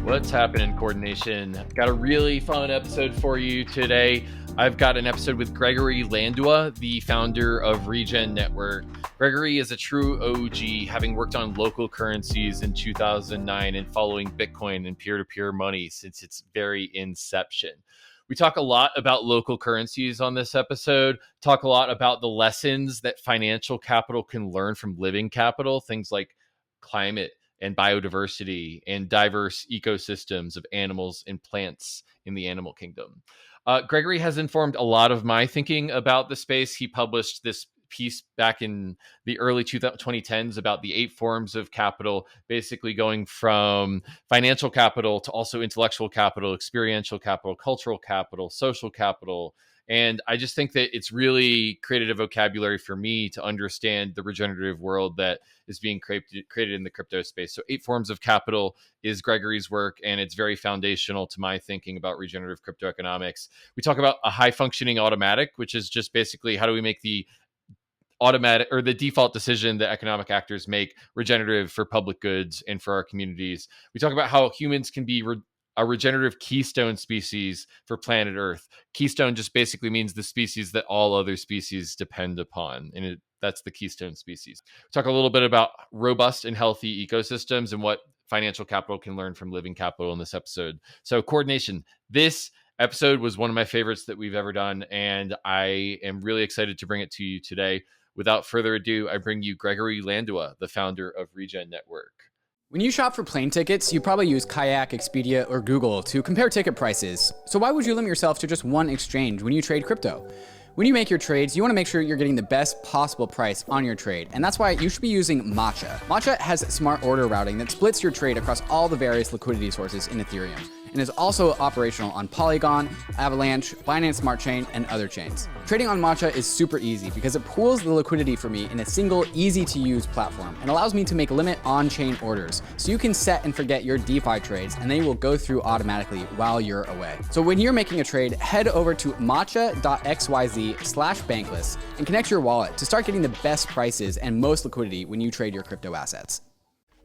What's happening, Coordination? Got a really fun episode for you today. I've got an episode with Gregory Landua, the founder of Regen Network. Gregory is a true OG, having worked on local currencies in 2009 and following Bitcoin and peer-to-peer money since its very inception. We talk a lot about local currencies on this episode, talk a lot about the lessons that financial capital can learn from living capital, things like climate and biodiversity and diverse ecosystems of animals and plants in the animal kingdom. Gregory has informed a lot of my thinking about the space. He published this piece back in the early 2010s about the 8 forms of capital, basically going from financial capital to also intellectual capital, experiential capital, cultural capital, social capital. And I just think that it's really created a vocabulary for me to understand the regenerative world that is being created in the crypto space. So 8 forms of capital is Gregory's work, and it's very foundational to my thinking about regenerative cryptoeconomics. We talk about a high functioning automatic, which is just basically how do we make the automatic or the default decision that economic actors make regenerative for public goods and for our communities. We talk about how humans can be a regenerative keystone species for planet Earth. Keystone just basically means the species that all other species depend upon, and that's the keystone species. We talk a little bit about robust and healthy ecosystems and what financial capital can learn from living capital in this episode. So, Coordination, this episode was one of my favorites that we've ever done, and I am really excited to bring it to you today. Without further ado, I bring you Gregory Landua, the founder of Regen Network. When you shop for plane tickets, you probably use Kayak, Expedia, or Google to compare ticket prices. So why would you limit yourself to just one exchange when you trade crypto? When you make your trades, you want to make sure you're getting the best possible price on your trade, and that's why you should be using Matcha. Matcha has smart order routing that splits your trade across all the various liquidity sources in Ethereum, and is also operational on Polygon, Avalanche, Binance Smart Chain, and other chains. Trading on Matcha is super easy because it pools the liquidity for me in a single, easy-to-use platform and allows me to make limit on-chain orders. So you can set and forget your DeFi trades, and they will go through automatically while you're away. So when you're making a trade, head over to matcha.xyz/bankless and connect your wallet to start getting the best prices and most liquidity when you trade your crypto assets.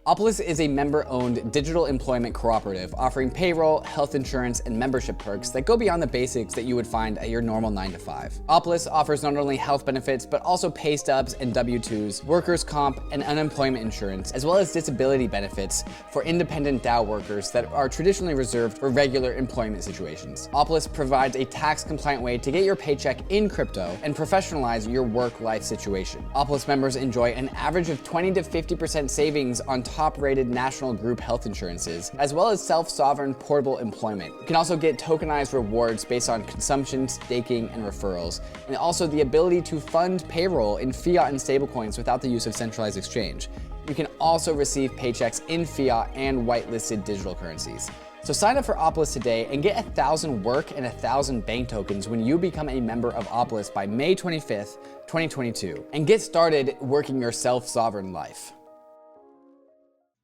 Opolis is a member-owned digital employment cooperative offering payroll, health insurance, and membership perks that go beyond the basics that you would find at your normal 9-to-5. Opolis offers not only health benefits, but also pay stubs and W-2s, workers' comp, and unemployment insurance, as well as disability benefits for independent DAO workers that are traditionally reserved for regular employment situations. Opolis provides a tax-compliant way to get your paycheck in crypto and professionalize your work-life situation. Opolis members enjoy an average of 20 to 50% savings on top-rated national group health insurances, as well as self-sovereign portable employment. You can also get tokenized rewards based on consumption, staking, and referrals, and also the ability to fund payroll in fiat and stablecoins without the use of centralized exchange. You can also receive paychecks in fiat and whitelisted digital currencies. So sign up for Opolis today and get 1,000 work and 1,000 bank tokens when you become a member of Opolis by May 25th, 2022, and get started working your self-sovereign life.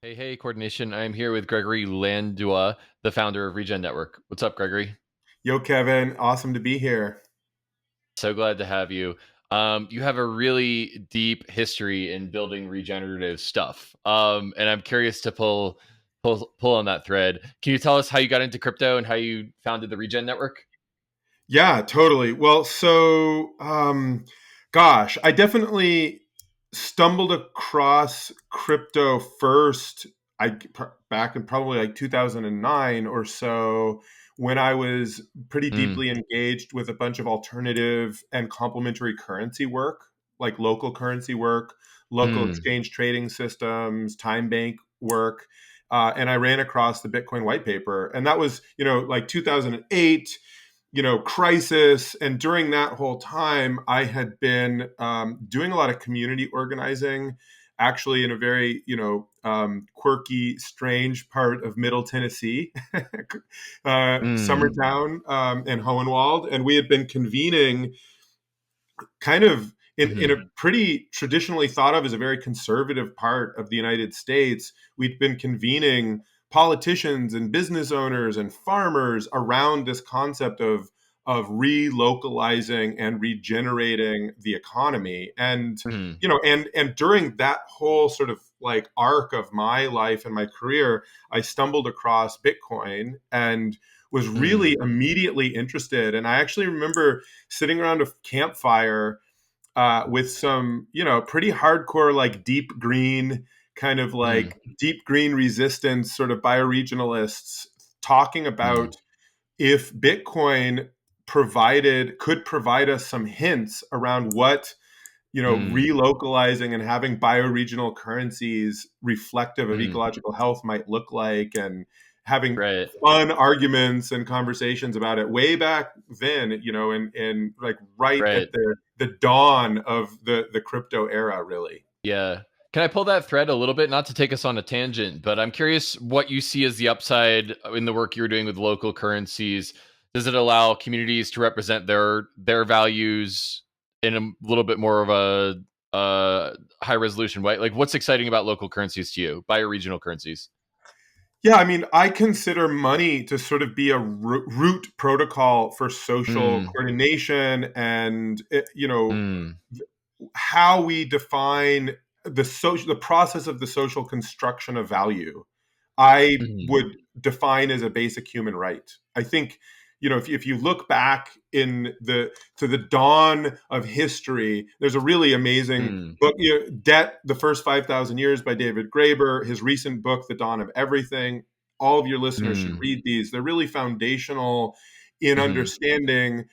Hey, Coordination. I'm here with Gregory Landua, the founder of Regen Network. What's up, Gregory? Yo, Kevin. Awesome to be here. So glad to have you. You have a really deep history in building regenerative stuff, and I'm curious to pull on that thread. Can you tell us how you got into crypto and how you founded the Regen Network? Yeah, totally. Well, so, I definitely stumbled across crypto first, back in probably like 2009 or so, when I was pretty deeply engaged with a bunch of alternative and complementary currency work, like local currency work, local exchange trading systems, time bank work. And I ran across the Bitcoin white paper, and that was, like 2008, crisis. And during that whole time, I had been doing a lot of community organizing, actually in a very, quirky, strange part of Middle Tennessee, Summertown and Hohenwald. And we had been convening kind of in a pretty traditionally thought of as a very conservative part of the United States. We'd been convening politicians and business owners and farmers around this concept of relocalizing and regenerating the economy. And, and during that whole sort of like arc of my life and my career, I stumbled across Bitcoin and was really immediately interested. And I actually remember sitting around a campfire with some, pretty hardcore, like deep green resistance sort of bioregionalists talking about if Bitcoin could provide us some hints around what relocalizing and having bioregional currencies reflective of ecological health might look like, and having Right. fun arguments and conversations about it way back then, and like right Right. at the dawn of the crypto era, really. Yeah. Can I pull that thread a little bit? Not to take us on a tangent, but I'm curious what you see as the upside in the work you're doing with local currencies. Does it allow communities to represent their values in a little bit more of a high resolution way? Like, what's exciting about local currencies to you, bioregional currencies? Yeah, I mean, I consider money to sort of be a root protocol for social Mm, coordination, and mm, how we define the process of the social construction of value. I mm, would define as a basic human right. I think, if you look back to the dawn of history, there's a really amazing mm, book, Debt: The First 5,000 Years by David Graeber, his recent book, The Dawn of Everything. All of your listeners should mm, read these. They're really foundational in mm, understanding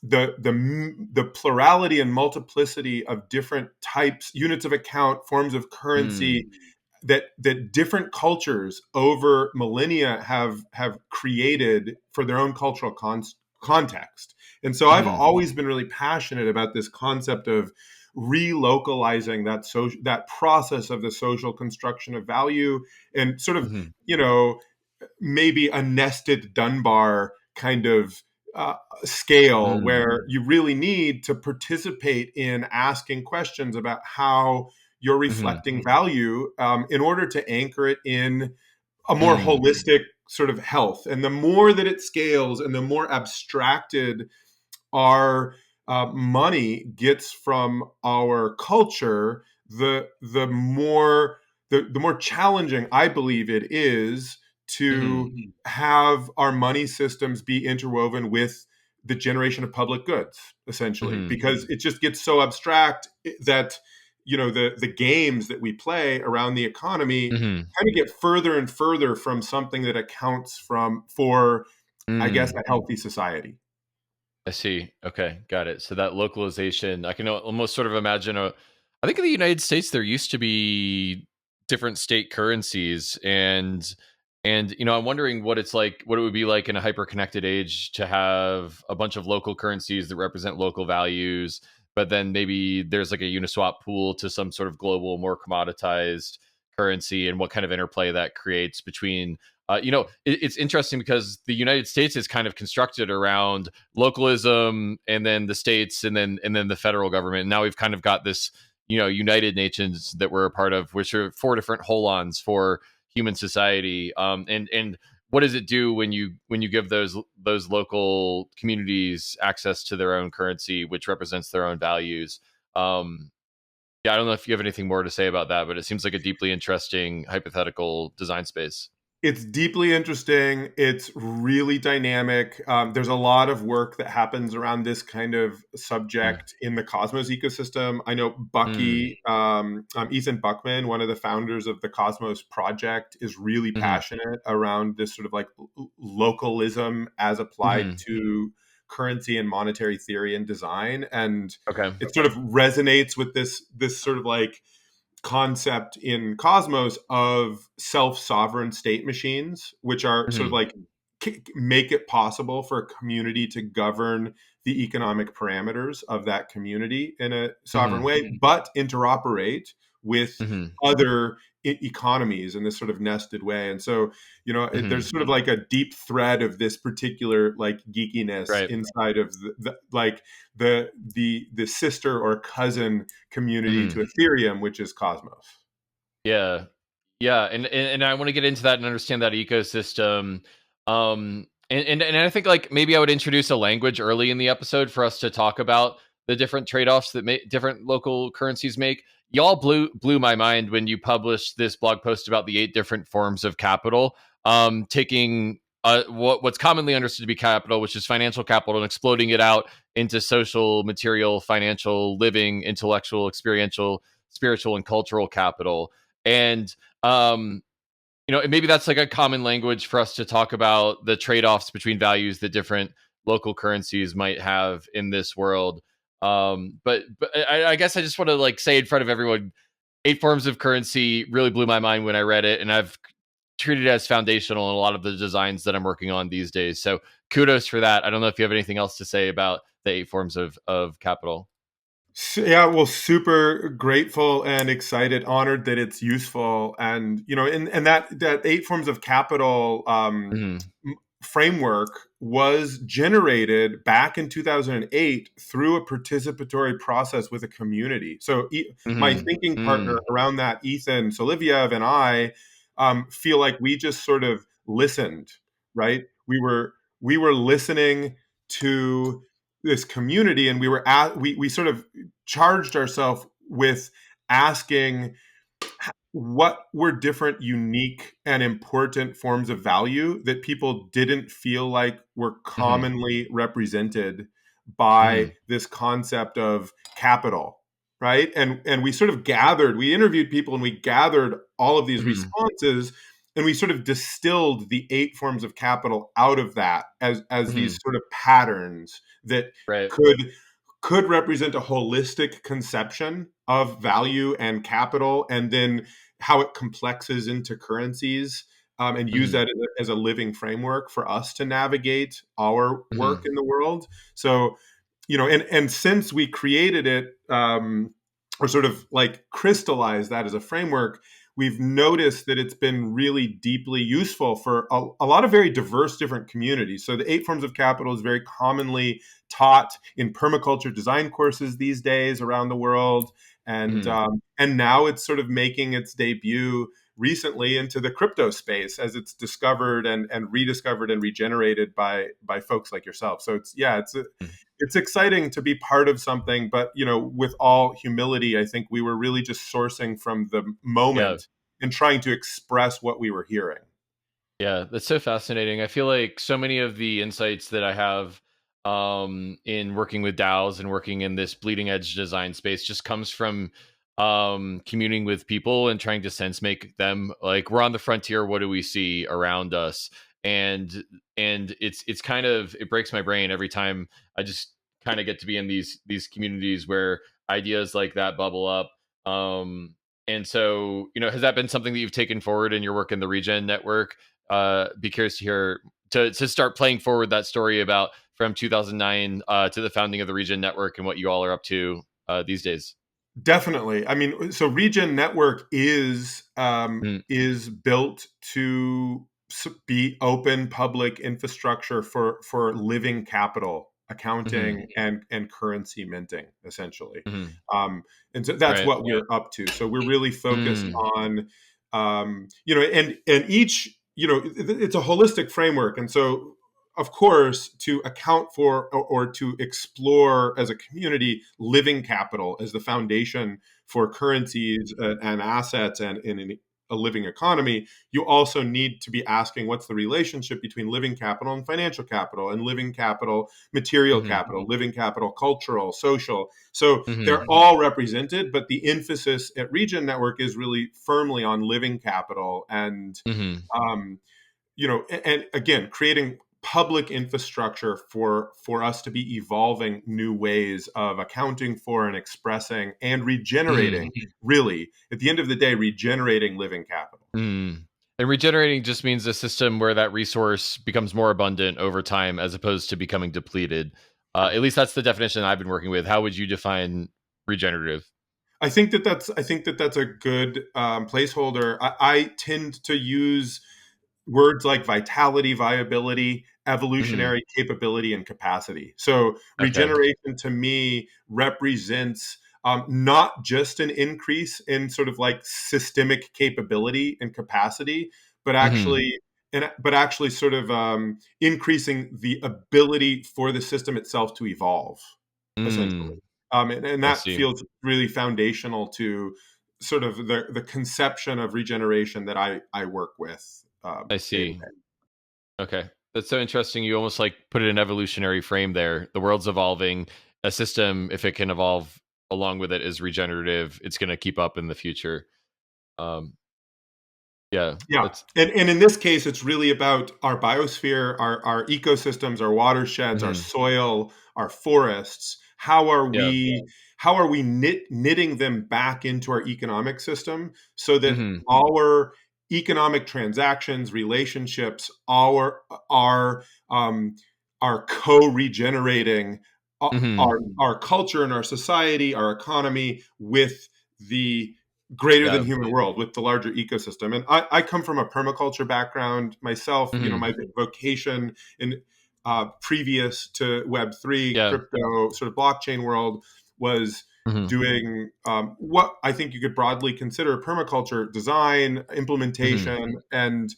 the plurality and multiplicity of different types, units of account, forms of mm, currency that different cultures over millennia have created for their own cultural context. And so I've mm, always been really passionate about this concept of relocalizing that process of the social construction of value, and sort of, mm, maybe a nested Dunbar kind of scale, mm, where you really need to participate in asking questions about how you're mm, reflecting value, in order to anchor it in a more mm, holistic sort of health. And the more that it scales and the more abstracted our money gets from our culture, the more challenging I believe it is to have our money systems be interwoven with the generation of public goods, essentially, mm, because it just gets so abstract that the games that we play around the economy mm, kind of get further and further from something that accounts for, I guess, mm. a healthy society. I see. Okay, got it. So that localization, I can almost sort of imagine a. I think in the United States there used to be different state currencies, and I'm wondering what it's like, what it would be like in a hyper connected age to have a bunch of local currencies that represent local values, but then maybe there's like a Uniswap pool to some sort of global, more commoditized currency, and what kind of interplay that creates between. It's interesting because the United States is kind of constructed around localism, and then the states, and then the federal government. And now we've kind of got this, United Nations that we're a part of, which are four different holons for human society. And what does it do when you give those local communities access to their own currency, which represents their own values? Yeah, I don't know if you have anything more to say about that, but it seems like a deeply interesting hypothetical design space. It's deeply interesting. It's really dynamic. There's a lot of work that happens around this kind of Mm, subject in the Cosmos ecosystem. I know mm, Ethan Buckman, one of the founders of the Cosmos project, is really mm, passionate around this sort of like localism as applied mm. to currency and monetary theory and design. And Okay. it sort of resonates with this sort of like concept in Cosmos of self-sovereign state machines, which are sort of Mm, like make it possible for a community to govern the economic parameters of that community in a sovereign mm, way, but interoperate with mm, other economies in this sort of nested way. And so, there's mm. sort of like a deep thread of this particular like geekiness Right. inside of the sister or cousin community to Mm. Ethereum, which is Cosmos. Yeah. Yeah, and I want to get into that and understand that ecosystem. And I think like maybe I would introduce a language early in the episode for us to talk about the different trade-offs that different local currencies make. Y'all blew my mind when you published this blog post about the 8 different forms of capital, taking what's commonly understood to be capital, which is financial capital, and exploding it out into social, material, financial, living, intellectual, experiential, spiritual, and cultural capital. And maybe that's like a common language for us to talk about the trade-offs between values that different local currencies might have in this world. But I guess I just want to like say in front of everyone, 8 forms of currency really blew my mind when I read it, and I've treated it as foundational in a lot of the designs that I'm working on these days. So kudos for that. I don't know if you have anything else to say about the 8 forms of capital. Yeah, well, super grateful and excited, honored that it's useful, and and that 8 forms of capital Mm-hmm. framework was generated back in 2008 through a participatory process with a community. So my Mm-hmm. thinking partner Mm-hmm. around that, Ethan Soliviev, and I feel like we just sort of listened, right? We were listening to this community, and we sort of charged ourselves with asking what were different, unique, and important forms of value that people didn't feel like were Mm-hmm. commonly represented by this concept of capital, right? And we sort of we interviewed people, and we gathered all of these Mm-hmm. responses, and we sort of distilled the 8 forms of capital out of that as Mm-hmm. these sort of patterns that Right. could represent a holistic conception of value and capital, and then how it complexes into currencies, and use Mm-hmm. that as a living framework for us to navigate our work Mm-hmm. in the world. So, and since we created it, or sort of like crystallized that as a framework, we've noticed that it's been really deeply useful for a lot of very diverse different communities. So the 8 forms of capital is very commonly taught in permaculture design courses these days around the world, Mm-hmm. and now it's sort of making its debut recently into the crypto space as it's discovered and rediscovered and regenerated by folks like yourself. So it's exciting to be part of something, but with all humility, I think we were really just sourcing from the Yeah. moment and trying to express what we were hearing. Yeah, that's so fascinating. I feel like so many of the insights that I have in working with DAOs and working in this bleeding edge design space just comes from communing with people and trying to sense make them like we're on the frontier. What do we see around us? And it's kind of it breaks my brain every time I just kind of get to be in these communities where ideas like that bubble up. And so, has that been something that you've taken forward in your work in the Regen Network? Be curious to hear to start playing forward that story about from 2009 to the founding of the Regen Network and what you all are up to these days. Definitely. I mean, so Regen Network Mm, is built to be open public infrastructure for living capital mm-hmm, accounting and currency minting, essentially. mm-hmm, And so that's right. what we're up to. So we're really focused Mm, on, and each, it's a holistic framework. And so, of course, to account for or to explore as a community living capital as the foundation for currencies and assets and in a living economy, you also need to be asking what's the relationship between living capital and financial capital, and living capital, material mm-hmm, capital, living capital, cultural, social. So they're mm-hmm, all represented, but the emphasis at Regen Network is really firmly on living capital, and mm-hmm, um, and again, creating public infrastructure for us to be evolving new ways of accounting for and expressing and regenerating, mm-hmm, really at the end of the day, regenerating living capital. mm. And regenerating just means a system where that resource becomes more abundant over time as opposed to becoming depleted. At least that's the definition I've been working with. How would you define regenerative? I think that's a good placeholder. I tend to use words like vitality, viability, Mm-hmm. evolutionary capability, and capacity. So Okay. regeneration to me represents not just an increase in sort of like systemic capability and capacity, but Mm-hmm. actually sort of increasing the ability for the system itself to evolve, Mm. essentially. And I that see. feels really foundational to sort of the conception of regeneration that I work with I day to see. day. Okay. That's so interesting. You almost like put it in evolutionary frame there. The world's evolving. A system, if it can evolve along with it, is regenerative. It's going to keep up in the future. Um, yeah, Yeah. that's And in this case, it's really about our biosphere, our ecosystems, our watersheds, our mhm. soil, our forests. Yeah. How are we knitting them back into our economic system so that Hmm. our economic transactions, relationships, um, are co-regenerating Hmm. our culture and our society, our economy with the greater than Yeah. human world, with the larger ecosystem. And I come from a permaculture background myself. You know, my Hmm. vocation in previous to Web3 Yeah. crypto sort of blockchain world was Hmm. doing what I think you could broadly consider permaculture design, Hmm. implementation, and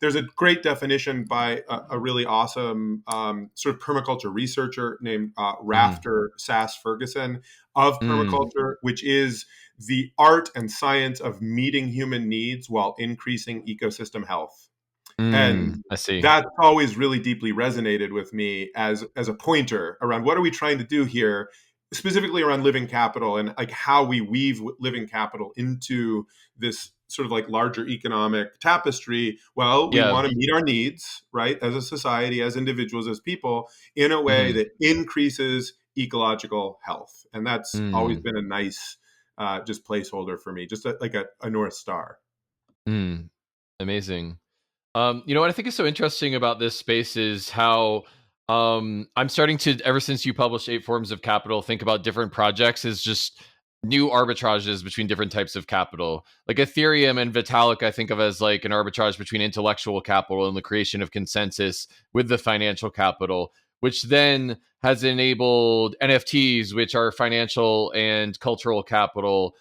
there's a great definition by a really awesome sort of permaculture researcher named Hmm. Rafter Sass Ferguson of Mm. permaculture, which is the art and science of meeting human needs while increasing ecosystem health. And I see. that's always really deeply resonated with me as a pointer around what are we trying to do here, specifically around living capital and like how we weave living capital into this sort of like larger economic tapestry. Well, we Yeah. want to meet our needs, right, as a society, as individuals, as people, in a way Hmm. that increases ecological health. And that's always Mm. been a nice just placeholder for me, just like a North Star. Mm. Amazing. What I think is so interesting about this space is how I'm starting to, ever since you published Eight Forms of Capital, think about different projects as just new arbitrages between different types of capital. Like Ethereum and Vitalik, I think of as like an arbitrage between intellectual capital and the creation of consensus with the financial capital, which then has enabled NFTs, which are financial and cultural capital.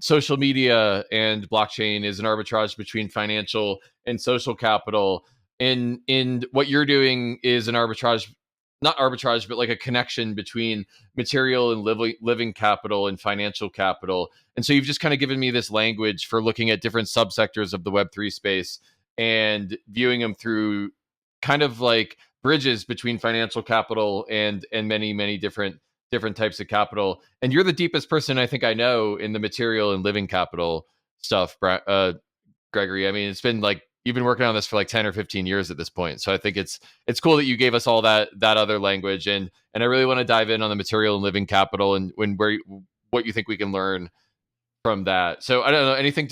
Social media and blockchain is an arbitrage between financial and social capital. In what you're doing is an arbitrage, not arbitrage, but like a connection between material and living capital and financial capital. And so you've just kind of given me this language for looking at different subsectors of the Web3 space and viewing them through kind of like bridges between financial capital and many different types of capital. And you're the deepest person I think I know in the material and living capital stuff, Gregory. I mean, it's been like you've been working on this for like 10 or 15 years at this point. So I think it's cool that you gave us all that other language, and I really want to dive in on the material and living capital and what you think we can learn from that. So I don't know, anything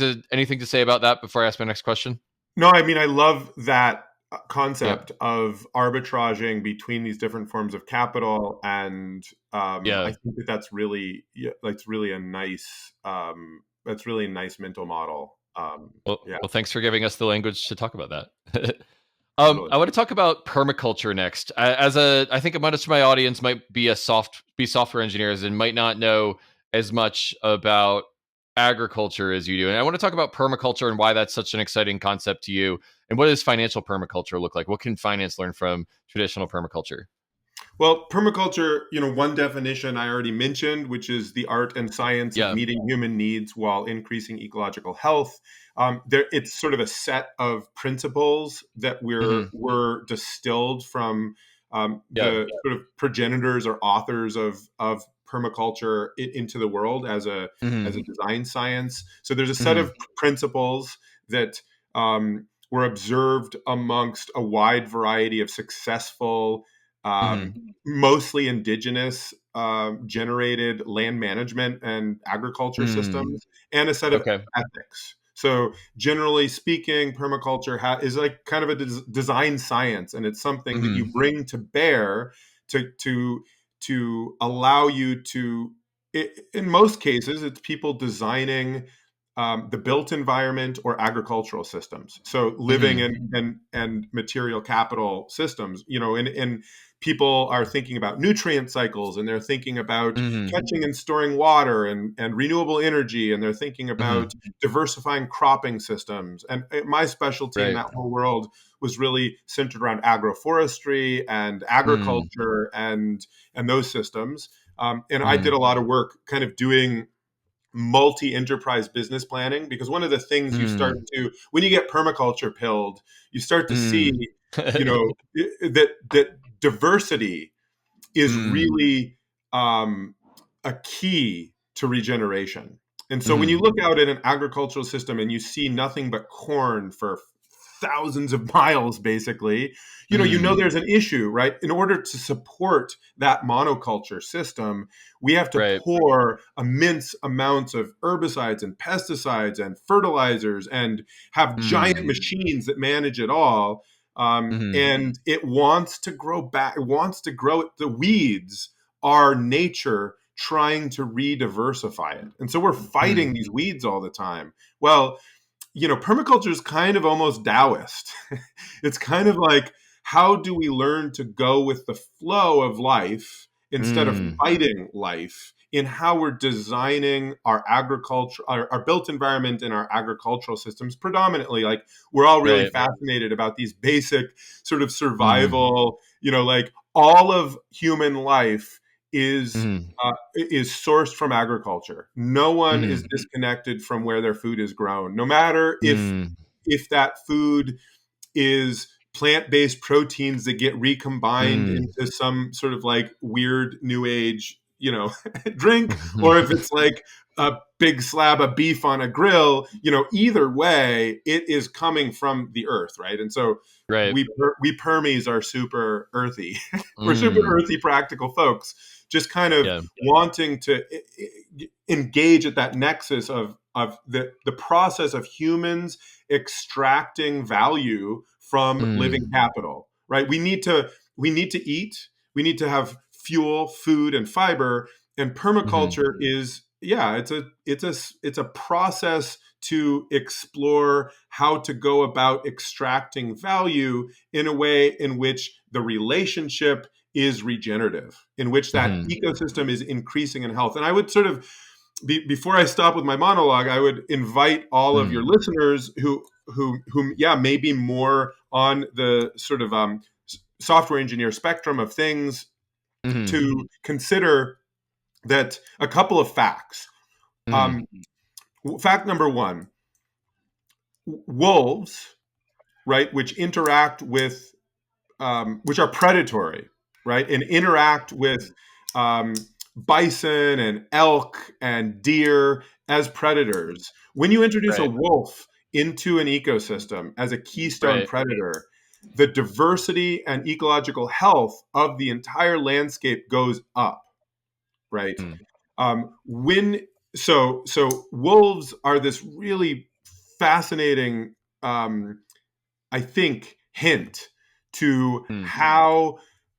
to say about that before I ask my next question? No, I mean, I love that Yeah. concept of arbitraging between these different forms of capital, and I Yeah. think that that's really, yeah, that's really a nice, that's really a nice mental model. Yeah, Well, thanks for giving us the language to talk about that. totally. I want to talk about permaculture next. I think much of my audience might be software engineers and might not know as much about agriculture as you do. And I want to talk about permaculture and why that's such an exciting concept to you. And what does financial permaculture look like? What can finance learn from traditional permaculture? Well, permaculture, you know, one definition I already mentioned, which is the art and science of Yeah. meeting human needs while increasing ecological health. It's sort of a set of principles that Hmm. were distilled from Yeah. the sort of progenitors or authors of permaculture into the world as a Hmm. design science. So there's a set Hmm. of principles that were observed amongst a wide variety of successful Hmm. mostly indigenous generated land management and agriculture Hmm. systems, and a set of Okay. ethics. So, generally speaking, permaculture is like kind of a design science, and it's something that you Hmm. bring to bear to allow you to. In most cases, it's people designing the built environment or agricultural systems. So living Hmm. and material capital systems, you know, and people are thinking about nutrient cycles, and they're thinking about Hmm. catching and storing water and renewable energy, and they're thinking about Hmm. diversifying cropping systems. And my specialty in Right. that whole world was really centered around agroforestry and Mm. agriculture and those systems. And I did a lot of work kind of doing multi-enterprise business planning, because one of the things you start to, when you get permaculture pilled, you start to see, you know, that diversity is really a key to regeneration. And so when you look out at an agricultural system and you see nothing but corn for thousands of miles, basically, you know there's an issue, right? In order to support that monoculture system, we have to Right. pour immense amounts of herbicides and pesticides and fertilizers and have giant machines that manage it all. And it wants to grow back. It wants to grow. The weeds are nature trying to re-diversify it. And so we're fighting these weeds all the time. Well, permaculture is kind of almost Taoist. It's kind of like, how do we learn to go with the flow of life instead of fighting life in how we're designing our agriculture, our built environment and our agricultural systems predominantly? Like, we're all really fascinated about these basic sort of survival, like all of human life is sourced from agriculture. No one is disconnected from where their food is grown, no matter if that food is plant-based proteins that get recombined into some sort of like weird new age, drink, or if it's like a big slab of beef on a grill. Either way, it is coming from the earth, right? And so we permies are super earthy. We're super earthy, practical folks, just kind of wanting to engage at that nexus of the process of humans extracting value from living capital, right? We need to eat. We need to have fuel, food, and fiber. And permaculture is, it's a process to explore how to go about extracting value in a way in which the relationship is regenerative, in which that ecosystem is increasing in health. And I would sort of, before I stop with my monologue, I would invite all of your listeners who may be more on the sort of software engineer spectrum of things to consider that a couple of facts. Fact number one: wolves, right, which interact with, which are predatory, right, and interact with bison and elk and deer as predators. When you introduce a wolf into an ecosystem as a keystone predator, the diversity and ecological health of the entire landscape goes up, right? So wolves are this really fascinating, I think, hint to how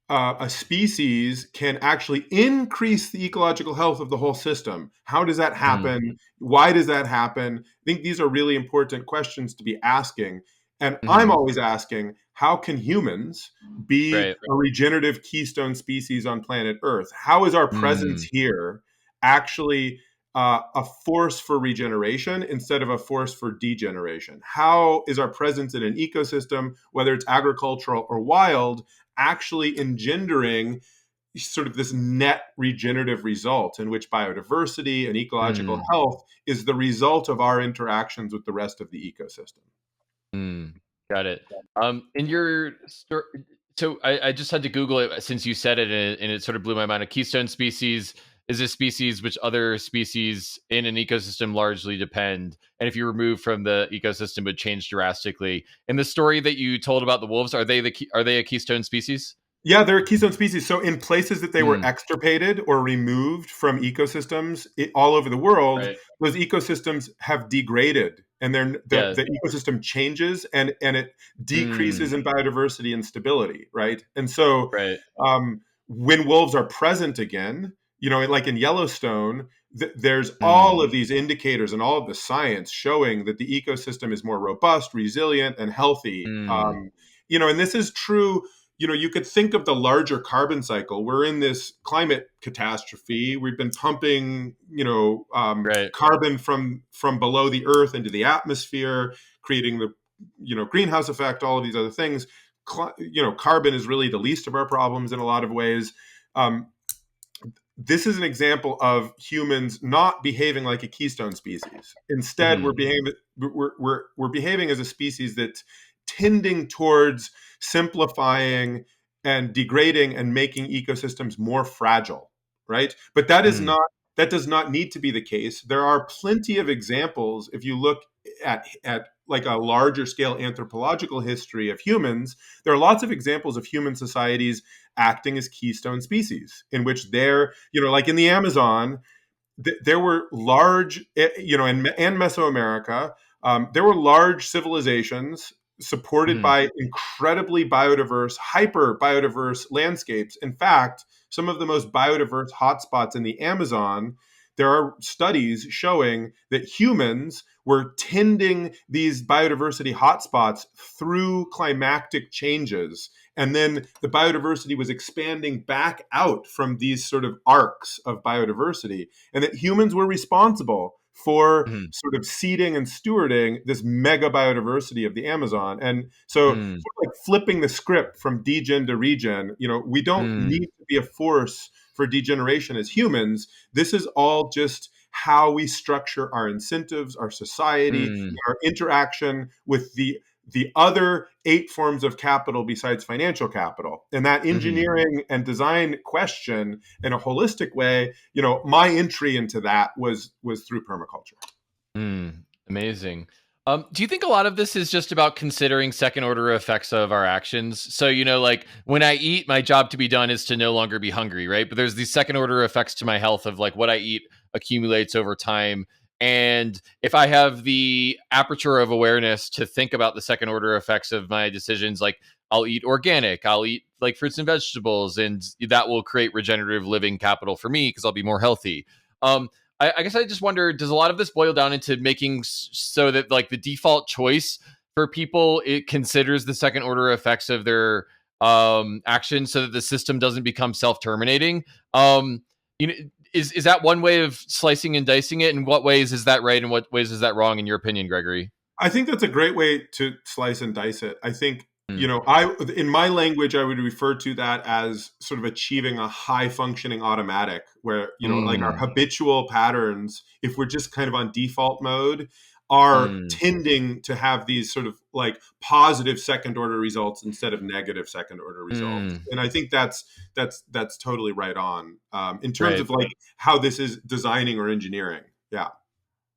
a species can actually increase the ecological health of the whole system. How does that happen? Why does that happen? I think these are really important questions to be asking. And I'm always asking, how can humans be a regenerative keystone species on planet Earth? How is our presence here actually a force for regeneration instead of a force for degeneration? How is our presence in an ecosystem, whether it's agricultural or wild, actually engendering sort of this net regenerative result in which biodiversity and ecological health is the result of our interactions with the rest of the ecosystem? Got it. In your story, so I just had to Google it since you said it, and it sort of blew my mind. A keystone species is a species which other species in an ecosystem largely depend, and if you remove from the ecosystem, would change drastically. In the story that you told about the wolves, are they a keystone species? Yeah, they're a keystone species. So in places that they were extirpated or removed from ecosystems all over the world, those ecosystems have degraded, and the ecosystem changes and it decreases in biodiversity and stability, right? And so when wolves are present again, like in Yellowstone, there's all of these indicators and all of the science showing that the ecosystem is more robust, resilient, and healthy. And this is true. You could think of the larger carbon cycle. We're in this climate catastrophe. We've been pumping, carbon from below the earth into the atmosphere, creating the, greenhouse effect, all of these other things. Carbon is really the least of our problems in a lot of ways. this is an example of humans not behaving like a keystone species. Instead, Mm-hmm. we're behaving as a species that's tending towards simplifying and degrading and making ecosystems more fragile, right? But that does not need to be the case. There are plenty of examples if you look at like a larger scale anthropological history of humans. There are lots of examples of human societies acting as keystone species in which they're, like in the Amazon, there were large, and Mesoamerica, there were large civilizations supported Mm-hmm. by incredibly biodiverse, hyper biodiverse landscapes. In fact, some of the most biodiverse hotspots in the Amazon, there are studies showing that humans were tending these biodiversity hotspots through climactic changes. And then the biodiversity was expanding back out from these sort of arcs of biodiversity, and that humans were responsible for Mm-hmm. sort of seeding and stewarding this mega biodiversity of the Amazon. And so, Mm-hmm. like flipping the script from degen to regen, we don't need to be a force for degeneration as humans. This is all just how we structure our incentives, our society, Mm-hmm. our interaction with the other 8 forms of capital besides financial capital. And that Mm-hmm. engineering and design question in a holistic way, my entry into that was through permaculture. Amazing. Do you think a lot of this is just about considering second order effects of our actions? So, like when I eat, my job to be done is to no longer be hungry, right? But there's these second order effects to my health of like what I eat accumulates over time. And if I have the aperture of awareness to think about the second order effects of my decisions, like I'll eat organic, I'll eat like fruits and vegetables, and that will create regenerative living capital for me because I'll be more healthy. I guess I just wonder, does a lot of this boil down into making so that like the default choice for people, it considers the second order effects of their actions so that the system doesn't become self-terminating? Um, you know, is that one way of slicing and dicing it? In what ways is that right? And what ways is that wrong, in your opinion, Gregory? I think that's a great way to slice and dice it. I think, Mm, in my language, I would refer to that as sort of achieving a high functioning automatic where, like our mm, habitual patterns, if we're just kind of on default mode, are mm, tending to have these sort of like positive second order results instead of negative second order results. mm. And I think that's totally right on, in terms Right. of like how this is designing or engineering. Yeah.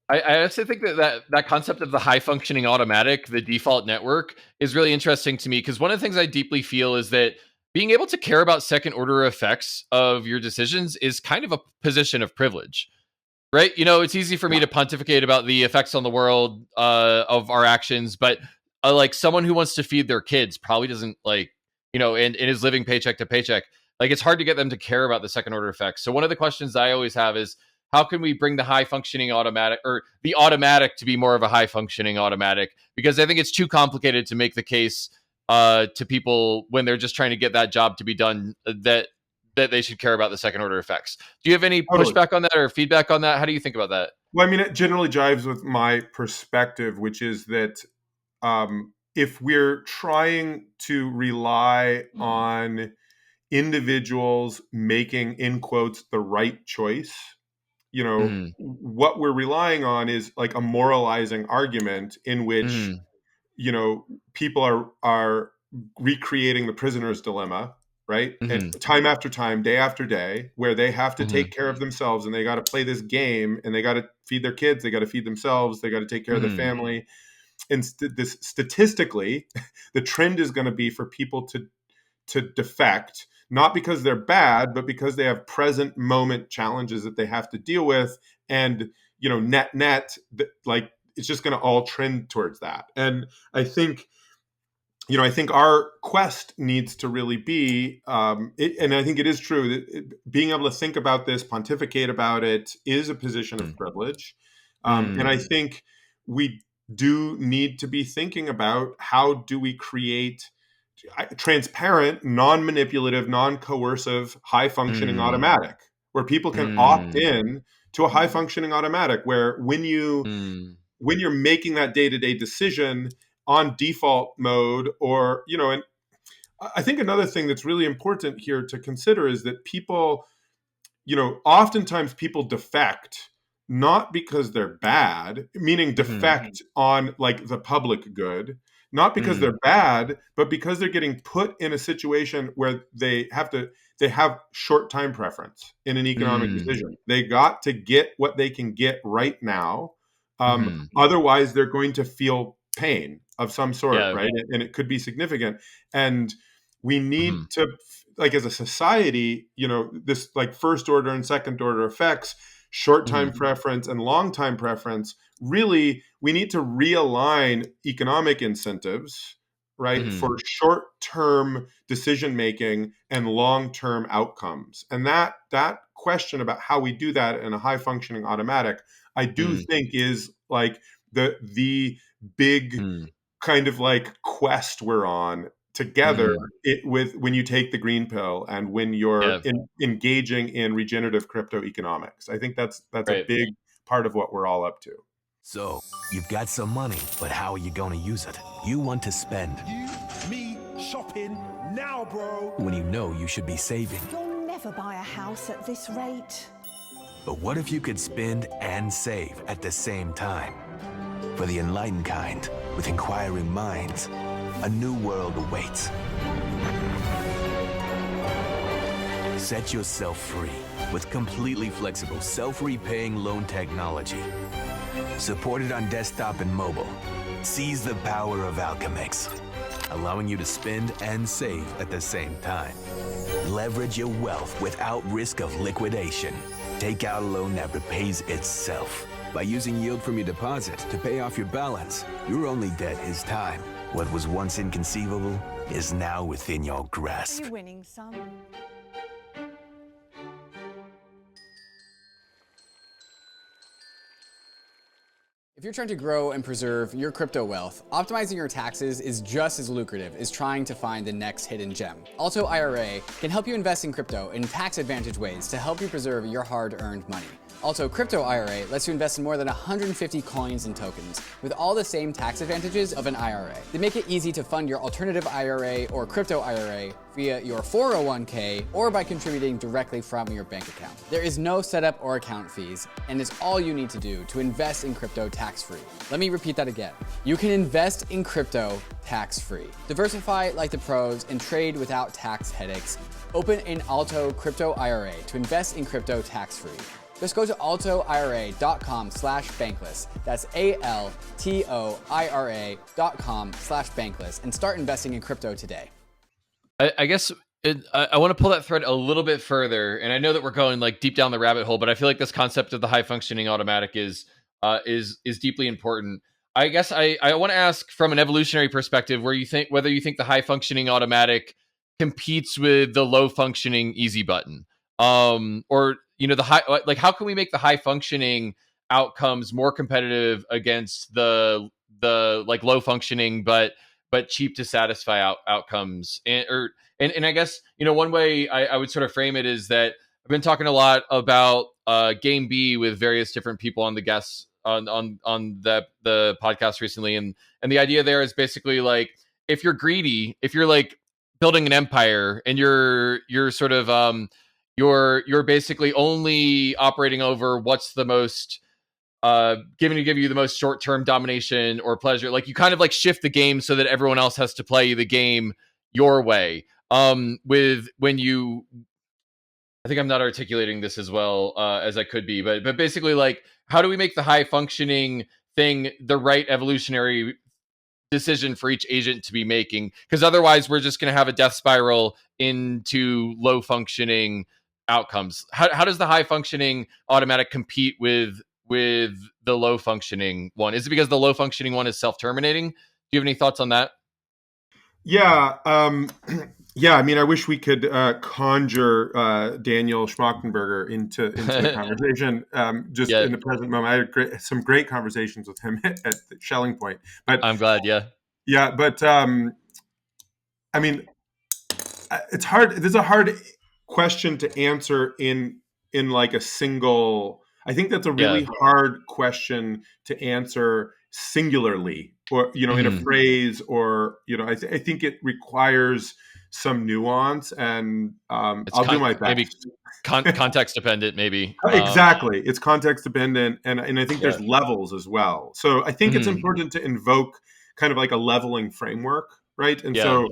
I actually think that concept of the high functioning automatic, the default network, is really interesting to me because one of the things I deeply feel is that being able to care about second order effects of your decisions is kind of a position of privilege, right? It's easy for me to pontificate about the effects on the world of our actions, but like someone who wants to feed their kids probably doesn't like, and is living paycheck to paycheck. Like it's hard to get them to care about the second order effects. So one of the questions I always have is, how can we bring the high functioning automatic or the automatic to be more of a high functioning automatic? Because I think it's too complicated to make the case to people when they're just trying to get that job to be done that they should care about the second order effects. Do you have any Totally. pushback on that or feedback on that? How do you think about that? Well, I mean, it generally jives with my perspective, which is that, if we're trying to rely on individuals making, in quotes, the right choice, Mm, what we're relying on is like a moralizing argument in which, mm, people are recreating the prisoner's dilemma, right? And mm, time after time, day after day, where they have to take mm, care of themselves and they got to play this game and they got to feed their kids, they got to feed themselves, they got to take care of their mm, family. And this statistically, the trend is going to be for people to defect, not because they're bad, but because they have present moment challenges that they have to deal with. And, net, like it's just going to all trend towards that. And I think, I think our quest needs to really be, and I think it is true that being able to think about this, pontificate about it, is a position of mm, privilege. And I mm, think we do need to be thinking about how do we create transparent, non-manipulative, non-coercive, high-functioning mm, automatic, where people can opt mm, in to a high-functioning automatic, where mm, when you're making that day-to-day decision on default mode, or and I think another thing that's really important here to consider is that people, oftentimes people defect not because they're bad, meaning defect on like the public good, not because they're bad, but because they're getting put in a situation where they have short time preference in an economic decision. They got to get what they can get right now. Otherwise, they're going to feel pain of some sort, right? And it could be significant. And we need to, like, as a society, this like first order and second order effects, short time preference and long time preference, really, we need to realign economic incentives, right, for short term decision making and long term outcomes. And that question about how we do that in a high functioning automatic, I do think is like the big kind of like quest we're on together with when you take the green pill and when you're engaging in regenerative crypto economics. I think that's a big part of what we're all up to. So, you've got some money, but how are you going to use it? You want to spend. You, me, shopping, now, bro. When you know you should be saving. You'll never buy a house at this rate. But what if you could spend and save at the same time? For the enlightened kind, with inquiring minds, a new world awaits. Set yourself free with completely flexible, self-repaying loan technology. Supported on desktop and mobile. Seize the power of Alchemix, allowing you to spend and save at the same time. Leverage your wealth without risk of liquidation. Take out a loan that repays itself. By using yield from your deposit to pay off your balance, your only debt is time. What was once inconceivable is now within your grasp. You're winning some. If you're trying to grow and preserve your crypto wealth, optimizing your taxes is just as lucrative as trying to find the next hidden gem. Alto IRA can help you invest in crypto in tax-advantaged ways to help you preserve your hard-earned money. Also, Crypto IRA lets you invest in more than 150 coins and tokens with all the same tax advantages of an IRA. They make it easy to fund your alternative IRA or crypto IRA via your 401k or by contributing directly from your bank account. There is no setup or account fees, and it's all you need to do to invest in crypto tax-free. Let me repeat that again. You can invest in crypto tax-free. Diversify like the pros and trade without tax headaches. Open an Alto Crypto IRA to invest in crypto tax-free. Just go to altoira.com/bankless. That's ALTOIRA.com/bankless and start investing in crypto today. I guess I want to pull that thread a little bit further, and I know that we're going like deep down the rabbit hole, but I feel like this concept of the high functioning automatic is deeply important. I guess I want to ask from an evolutionary perspective whether you think the high functioning automatic competes with the low functioning easy button, or the high, like how can we make the high functioning outcomes more competitive against the like low functioning but cheap to satisfy outcomes. And I guess one way I would sort of frame it is that I've been talking a lot about game B with various different people on the guests on the podcast recently, and the idea there is basically like, if you're greedy, if you're like building an empire and you're sort of you're basically only operating over what's the most give you the most short-term domination or pleasure. Like you kind of like shift the game so that everyone else has to play the game your way. I think I'm not articulating this as well as I could be, but basically, like, how do we make the high functioning thing the right evolutionary decision for each agent to be making? Because otherwise, we're just going to have a death spiral into low functioning outcomes. How does the high functioning automatic compete with the low functioning one? Is it because the low functioning one is self-terminating? Do you have any thoughts on that? Yeah. Yeah. I mean, I wish we could conjure Daniel Schmachtenberger into the conversation in the present moment. I had some great conversations with him at the Schelling Point. But I'm glad. Yeah. But I mean, it's hard. There's a hard question to answer in like a single. I think that's a really hard question to answer singularly, or in a phrase, or I think it requires some nuance, and It's I'll do my maybe best. context dependent, maybe. Exactly. It's context dependent. And I think Yeah. there's levels as well. So I think it's Mhm. important to invoke kind of like a leveling framework, right? And Yeah.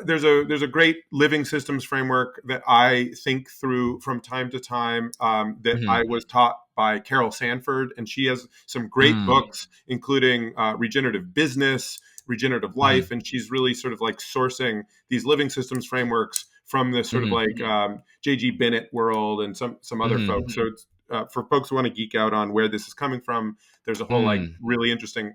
there's a great living systems framework that I think through from time to time, that Mhm. I was taught by Carol Sanford, and she has some great Mm. books, including Regenerative Business, Regenerative Life, Mhm. and she's really sort of like sourcing these living systems frameworks from this sort of Mhm. like J.G. Bennett world and some other Mhm. folks. So it's, for folks who want to geek out on where this is coming from, there's a whole like Mm. really interesting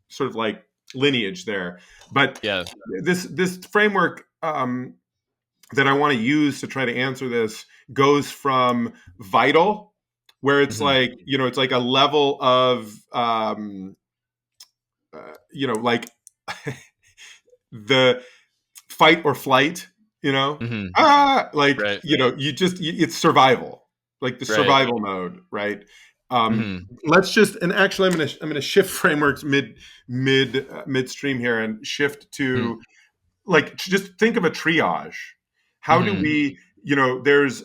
sort of like lineage there. But Yeah. this framework that I want to use to try to answer this goes from vital, where it's Mhm. like, it's like a level of like the fight or flight, Mhm. like, Right. it's survival, like the Right. survival mode, right? Mhm. Let's just, and actually I'm gonna shift frameworks midstream here and shift Mhm. to, like, just think of a triage. How do Mhm. we, there's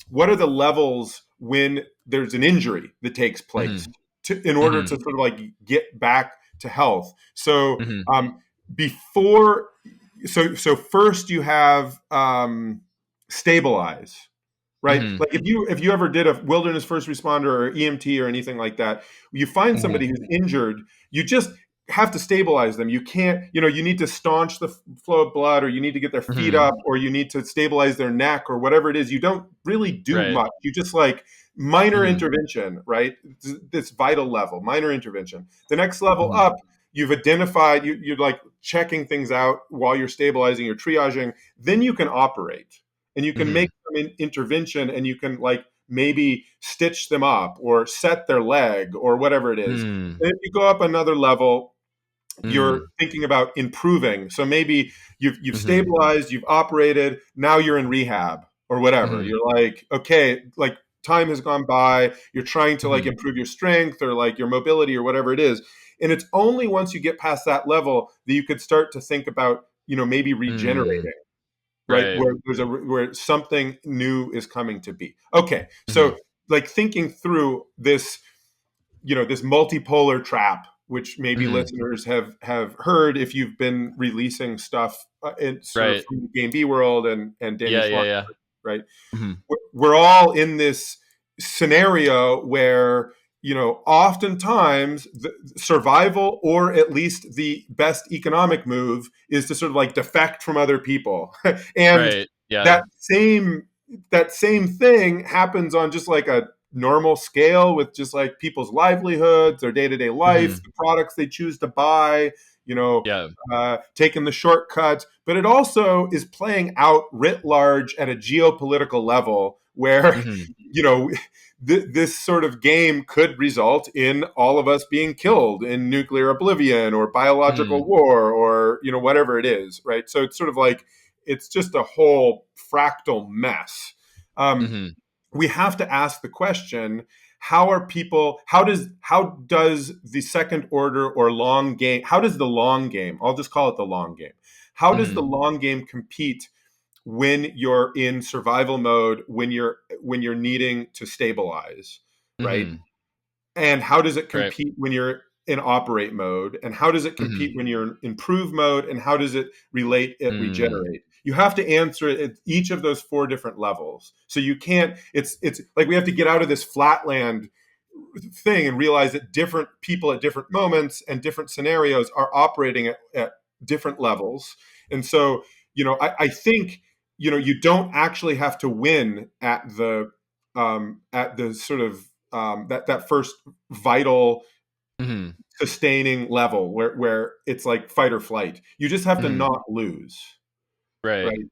what are the levels when there's an injury that takes place Mhm. in order to Mhm. sort of like get back to health? So Mhm. before so first you have stabilize, right? Mhm. Like if you ever did a wilderness first responder or EMT or anything like that, you find Mhm. somebody who's injured, you just have to stabilize them. You can't, you need to staunch the flow of blood, or you need to get their feet Mhm. up, or you need to stabilize their neck, or whatever it is. You don't really do Right. much. You just like minor Mhm. intervention, right? This vital level, minor intervention. The next level Mhm. up, you've identified, you're like checking things out while you're stabilizing, you're triaging. Then you can operate, and you can Mhm. make some intervention, and you can like maybe stitch them up or set their leg or whatever it is. Mm. And if you go up another level, you're Mm. thinking about improving. So maybe you've Mhm. stabilized, you've operated, now you're in rehab or whatever. Mhm. You're like, okay, like time has gone by, you're trying to like Mhm. improve your strength or like your mobility or whatever it is. And it's only once you get past that level that you could start to think about, maybe Mm. regenerating, right? Right. Where something new is coming to be. Okay. So Mhm. like thinking through this, this multipolar trap, which maybe Mhm. listeners have heard if you've been releasing stuff in sort of Right. from the Game B world and Daniel Yeah, yeah, Schwartz, yeah. right? Mhm. We're all in this scenario where, oftentimes the survival, or at least the best economic move, is to sort of like defect from other people. And Right. Yeah. that same that same thing happens on just like a normal scale with just like people's livelihoods, their day-to-day life, Mhm. the products they choose to buy, Yeah. taking the shortcuts. But it also is playing out writ large at a geopolitical level where, Mhm. you know, this sort of game could result in all of us being killed in nuclear oblivion or biological Mhm. war, or, whatever it is, right? So it's sort of like, it's just a whole fractal mess. Mhm. We have to ask the question, how does the second order or long game, how does the long game, I'll just call it the long game, how does the Mhm. long game compete when you're in survival mode, when you're needing to stabilize, right? Mhm. And how does it Right. compete when you're in operate mode? And how does it compete Mhm. when you're in improve mode? And how does it relate at Mm. regenerate? You have to answer it at each of those four different levels. So you can't, it's like we have to get out of this flatland thing and realize that different people at different moments and different scenarios are operating at different levels. And so, I think, you don't actually have to win at the sort of that first vital Mhm. sustaining level where it's like fight or flight. You just have to Mhm. not lose, Right. right?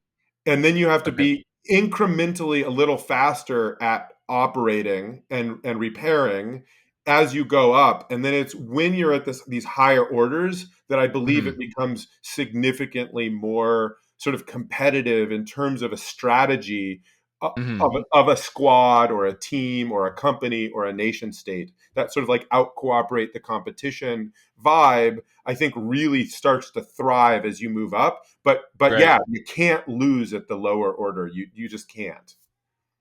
And then you have to Okay. be incrementally a little faster at operating and repairing as you go up. And then it's when you're at these higher orders that I believe it Mhm. becomes significantly more sort of competitive in terms of a strategy Mm-hmm. of a squad or a team or a company or a nation state. That sort of like out cooperate the competition vibe, I think, really starts to thrive as you move up. But Right. yeah, you can't lose at the lower order. You just can't.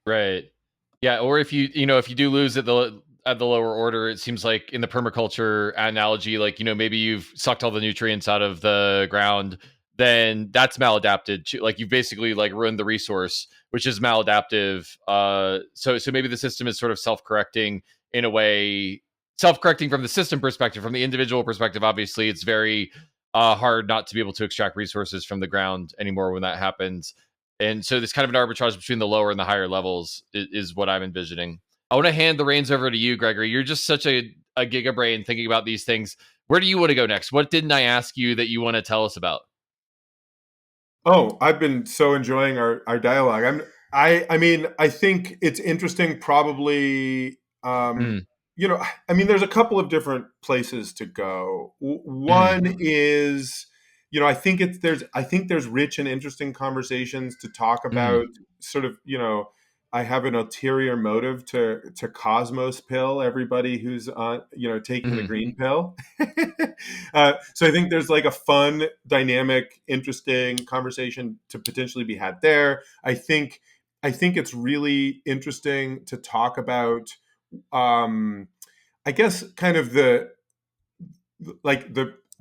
Right. Yeah, or if if you do lose at the lower order, it seems like in the permaculture analogy, like, maybe you've sucked all the nutrients out of the ground, then that's maladapted to, like, you've basically like ruined the resource, which is maladaptive. So maybe the system is sort of self-correcting in a way, self-correcting from the system perspective. From the individual perspective, obviously it's very hard not to be able to extract resources from the ground anymore when that happens. And so this kind of an arbitrage between the lower and the higher levels is what I'm envisioning. I want to hand the reins over to you, Gregory. You're just such a giga brain thinking about these things. Where do you want to go next? What didn't I ask you that you want to tell us about? Oh, I've been so enjoying our dialogue. I mean, I think it's interesting, probably, Mm, I mean, there's a couple of different places to go. mm, One is, I think there's rich and interesting conversations to talk mm, about sort of, I have an ulterior motive to Cosmos pill everybody who's taking the mm, green pill. So I think there's like a fun, dynamic, interesting conversation to potentially be had there. I think it's really interesting to talk about, I guess, kind of the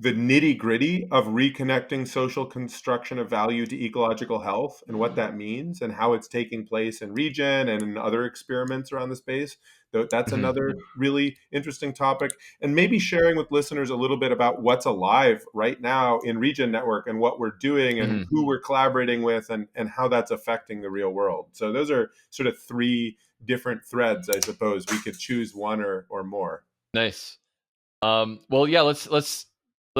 nitty gritty of reconnecting social construction of value to ecological health and what that means and how it's taking place in Regen and in other experiments around the space. That's mm, another really interesting topic. And maybe sharing with listeners a little bit about what's alive right now in Regen Network and what we're doing and mm. who we're collaborating with and how that's affecting the real world. So those are sort of three different threads, I suppose. We could choose one or more. Nice. Well, yeah, let's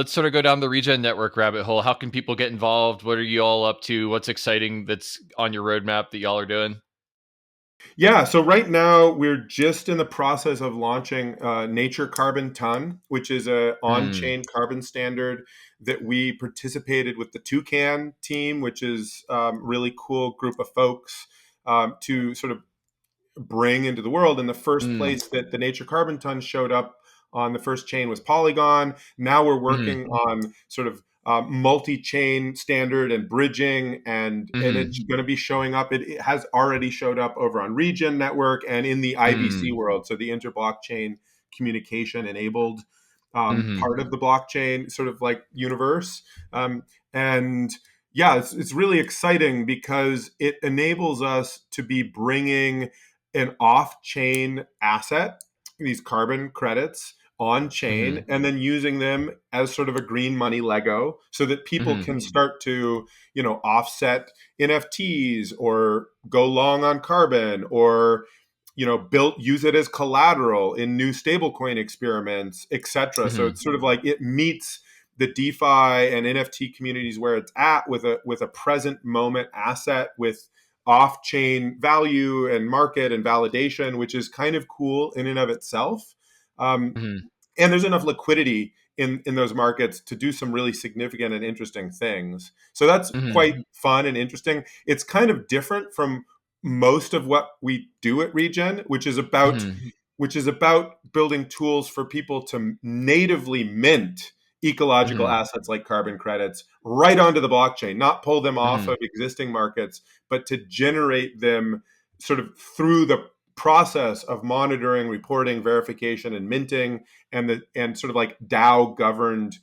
sort of go down the Regen Network rabbit hole. How can people get involved? What are you all up to? What's exciting that's on your roadmap that y'all are doing? Yeah, so right now we're just in the process of launching Nature Carbon Ton, which is a Mm, on-chain carbon standard that we participated with the Toucan team, which is really cool group of folks to sort of bring into the world. And the first mm, place that the Nature Carbon Ton showed up on the first chain was Polygon. Now we're mm, working on sort of multi-chain standard and bridging, and mm, it's going to be showing up. It has already showed up over on Regen Network and in the IBC mm, world, so the inter-blockchain communication enabled mm, part of the blockchain sort of like universe. And yeah, it's really exciting because it enables us to be bringing an off-chain asset, these carbon credits, on chain, mm, and then using them as sort of a green money Lego so that people mm, can start to, offset NFTs or go long on carbon or, use it as collateral in new stablecoin experiments, etc. So mm, it's sort of like it meets the DeFi and NFT communities where it's at with a present moment asset with off-chain value and market and validation, which is kind of cool in and of itself. Um, mm, and there's enough liquidity in those markets to do some really significant and interesting things. So that's mm, quite fun and interesting. It's kind of different from most of what we do at Regen, mm, which is about building tools for people to natively mint ecological mm, assets like carbon credits right onto the blockchain, not pull them off mm, of existing markets, but to generate them sort of through the process of monitoring, reporting, verification, and minting, and sort of like DAO governed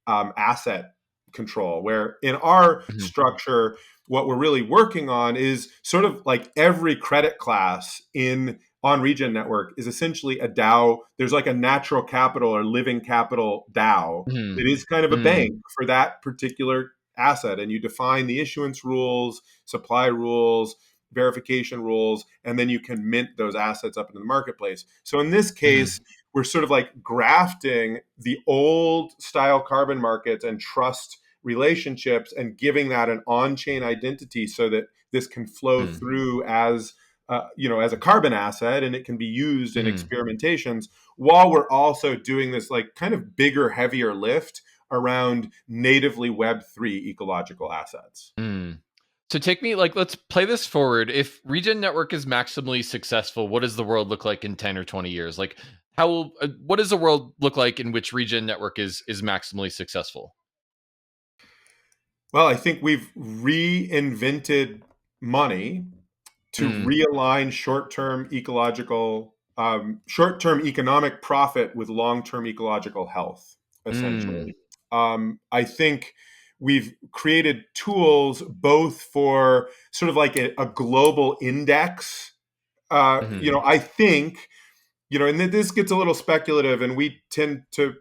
asset control. Where in our mm, structure, what we're really working on is sort of like every credit class in on Regen Network is essentially a DAO. There's like a natural capital or living capital DAO mm, that is kind of a mm, bank for that particular asset, and you define the issuance rules, supply rules, verification rules, and then you can mint those assets up into the marketplace. So in this mm, case, we're sort of like grafting the old style carbon markets and trust relationships and giving that an on-chain identity so that this can flow mm, through as as a carbon asset, and it can be used in mm, experimentations while we're also doing this like kind of bigger, heavier lift around natively Web3 ecological assets. mm. So take me, like, let's play this forward. If Regen Network is maximally successful, what does the world look like in 10 or 20 years? Like, what does the world look like in which Regen Network is maximally successful? Well, I think we've reinvented money to Mm, realign short-term economic profit with long-term ecological health, mm, essentially. I think we've created tools both for sort of like a global index. mhm, I think, and this gets a little speculative, and we tend to,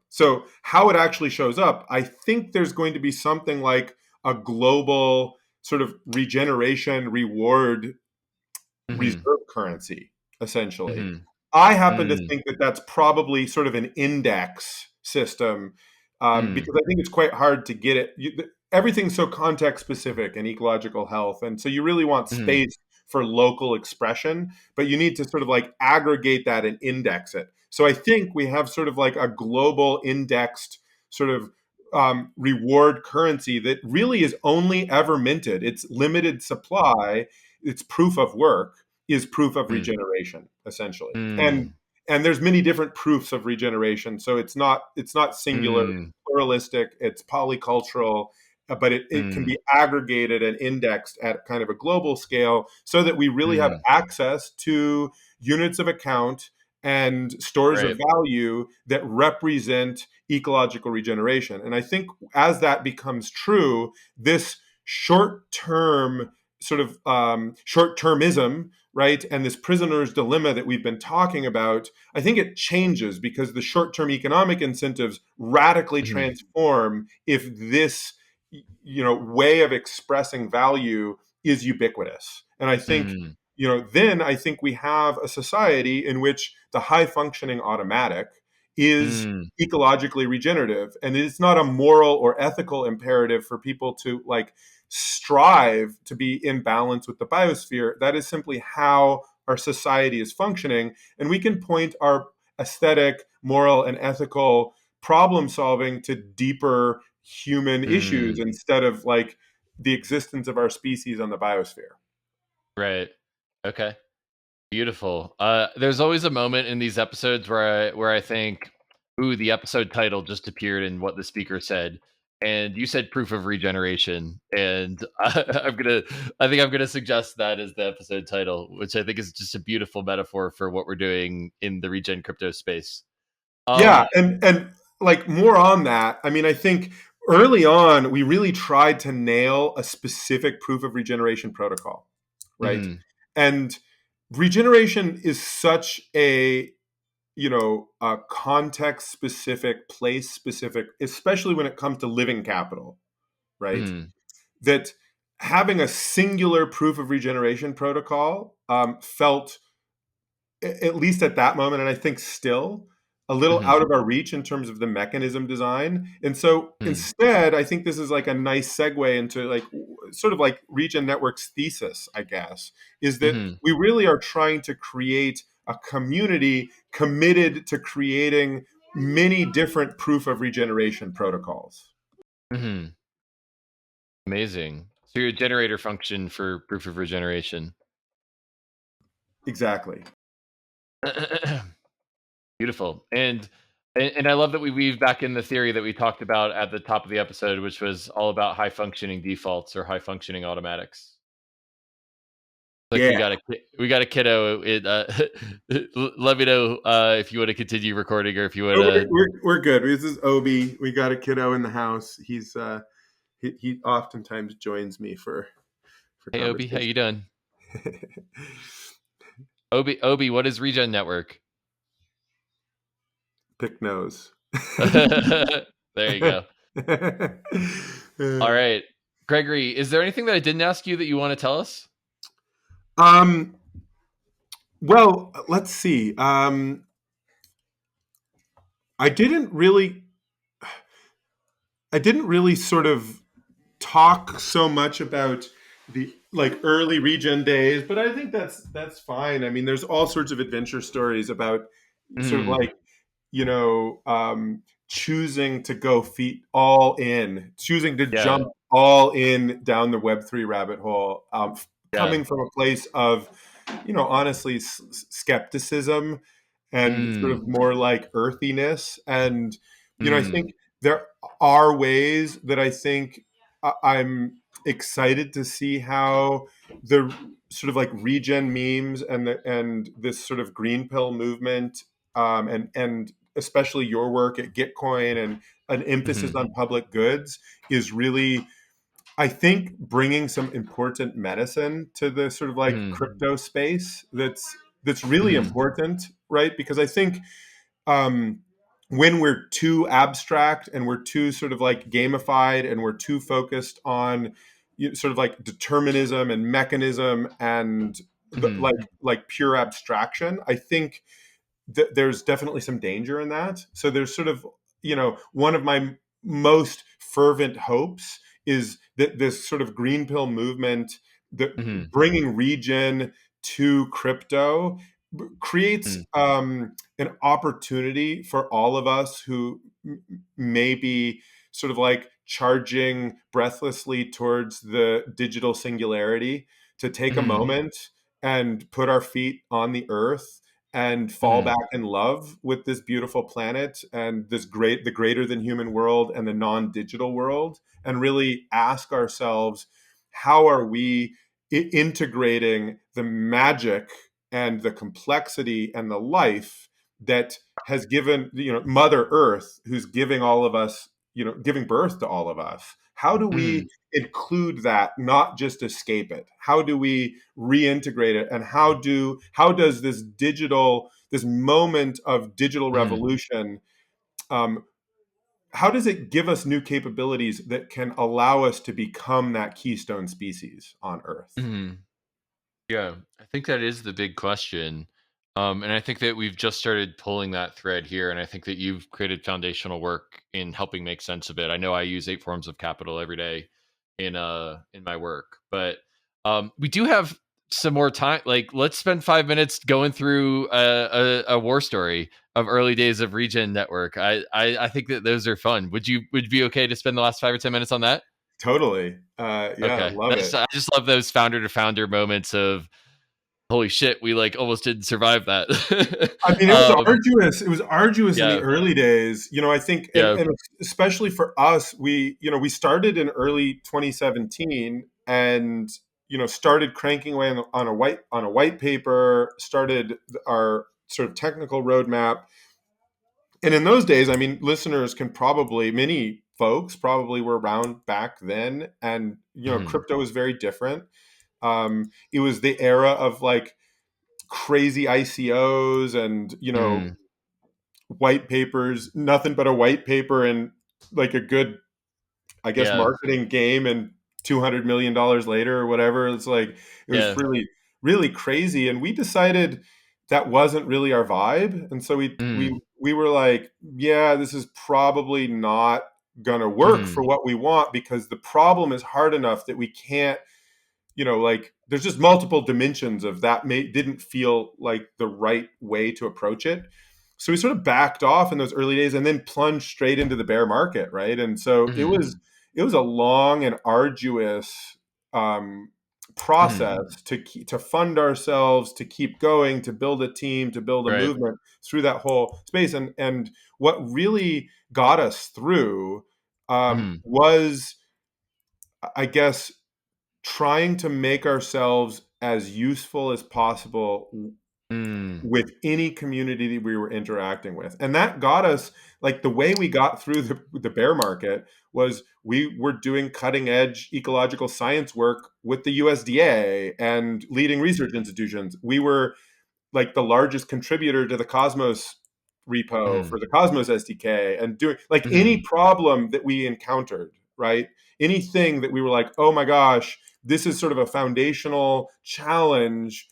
so how it actually shows up, I think there's going to be something like a global sort of regeneration reward mhm, reserve currency, essentially. mhm, I happen to mm, think that that's probably sort of an index system, mm, because I think it's quite hard to get it. Everything's so context specific and ecological health. And so you really want mhm, space for local expression, but you need to sort of like aggregate that and index it. So I think we have sort of like a global indexed sort of reward currency that really is only ever minted. It's limited supply, it's proof of work, is proof of mm, regeneration, essentially. and mm, and there's many different proofs of regeneration, so it's not singular, mm, pluralistic, it's polycultural, but it can mm, be aggregated and indexed at kind of a global scale so that we really have mm. access to units of account and stores of Right. value that represent ecological regeneration. And I think as that becomes true, this short term sort of short termism, right? And this prisoner's dilemma that we've been talking about, I think it changes because the short term economic incentives radically Mhm, transform if this way of expressing value is ubiquitous. And I think, mm, then I think we have a society in which the high functioning automatic is mm, ecologically regenerative, and it's not a moral or ethical imperative for people to like strive to be in balance with the biosphere. That is simply how our society is functioning, and we can point our aesthetic, moral, and ethical problem solving to deeper human issues mm. instead of like the existence of our species on the biosphere. Right. Okay. Beautiful. There's always a moment in these episodes where I think, ooh, the episode title just appeared in what the speaker said, and you said proof of regeneration, and I think I'm gonna suggest that as the episode title, which I think is just a beautiful metaphor for what we're doing in the regen crypto space. Yeah, Um, and like more on that. I mean, I think early on we really tried to nail a specific proof of regeneration protocol, right? mhm, And regeneration is such a context specific, place specific, especially when it comes to living capital, right? mhm, That having a singular proof of regeneration protocol felt, at least at that moment, and I think still, a little mhm, out of our reach in terms of the mechanism design. And so mhm, instead, I think this is like a nice segue into like sort of like Regen Network's thesis, I guess, is that mhm, we really are trying to create a community committed to creating many different proof of regeneration protocols. mhm. Amazing. So you're a generator function for proof of regeneration. Exactly. Beautiful. And I love that we weave back in the theory that we talked about at the top of the episode, which was all about high functioning defaults or high functioning automatics. Like Yeah. we got a kiddo. Let me know if you want to continue recording or if you want Oh, to. we're good. This is Obi. We got a kiddo in the house. He oftentimes joins me for Hey Obi, how conversation. you doing? Obi, what is Regen Network? Pick nose. There you go. All right, Gregory, is there anything that I didn't ask you that you want to tell us? um. Well, let's see. I didn't really. I didn't really sort of talk so much about the like early regen days, but I think that's fine. I mean, there's all sorts of adventure stories about sort of Mm, like, you know, choosing to go feet all in, choosing to Yeah. jump all in down the Web3 rabbit hole, Yeah. coming from a place of, honestly, skepticism and sort Mm. of more like earthiness. And, I Mm. think there are ways that I think I'm excited to see how the sort of like regen memes and this sort of green pill movement, and especially your work at Gitcoin and an emphasis Mm. on public goods is really, I think, bringing some important medicine to the sort of like Mm. crypto space that's really Mm. important, right? Because I think um, when we're too abstract and we're too sort of like gamified and we're too focused on sort of like determinism and mechanism and Mm. like pure abstraction, I think there's definitely some danger in that. So there's sort of, one of my most fervent hopes is that this sort of green pill movement, that Mm. bringing regen to crypto creates Mm. an opportunity for all of us who may be sort of like charging breathlessly towards the digital singularity to take a Mm. moment and put our feet on the earth and fall Mm. back in love with this beautiful planet and the greater than human world and the non-digital world, and really ask ourselves, how are we integrating the magic and the complexity and the life that has given, Mother Earth, who's giving all of us, giving birth to all of us. How do we Mm. include that, not just escape it? How do we reintegrate it? And how does this moment of digital Mm. revolution, um, how does it give us new capabilities that can allow us to become that keystone species on Earth? Mm. Yeah, I think that is the big question. And I think that we've just started pulling that thread here. And I think that you've created foundational work in helping make sense of it. I know I use 8 forms of capital every day in my work, but we do have some more time. Like, let's spend 5 minutes going through a war story of early days of Regen Network. I think that those are fun. Would you be okay to spend the last 5 or 10 minutes on that? Totally. Yeah, Okay, love it. I just love those founder to founder moments of holy shit, we like almost didn't survive that. I mean, it was um, arduous. It was arduous in the yeah, early days. I think, yeah, and especially for us, we started in early 2017 and, started cranking away on a white paper, started our sort of technical roadmap. And in those days, I mean, listeners can probably, many folks probably were around back then, and, mhm, crypto was very different. It was the era of like crazy ICOs and, mhm, white papers, nothing but a white paper and like a good, I guess, yeah, marketing game, and $200 million later or whatever. It's like, it was yeah, really, really crazy. And we decided that wasn't really our vibe. And so mhm, we were like, yeah, this is probably not gonna work for mhm, what we want, because the problem is hard enough that we can't, like, there's just multiple dimensions of that didn't feel like the right way to approach it. So we sort of backed off in those early days and then plunged straight into the bear market, right? And so it mhm, was it was a long and arduous um, mhm, process to fund ourselves, to keep going, to build a team, to build a right, movement through that whole space. And what really got us through mhm, was, I guess, trying to make ourselves as useful as possible mm, with any community that we were interacting with. And that got us, like, the way we got through the bear market was we were doing cutting edge ecological science work with the USDA and leading research institutions. We were like the largest contributor to the Cosmos repo mhm, for the Cosmos SDK, and doing like any mhm, problem that we encountered, right? Anything that we were like, oh my gosh, this is sort of a foundational challenge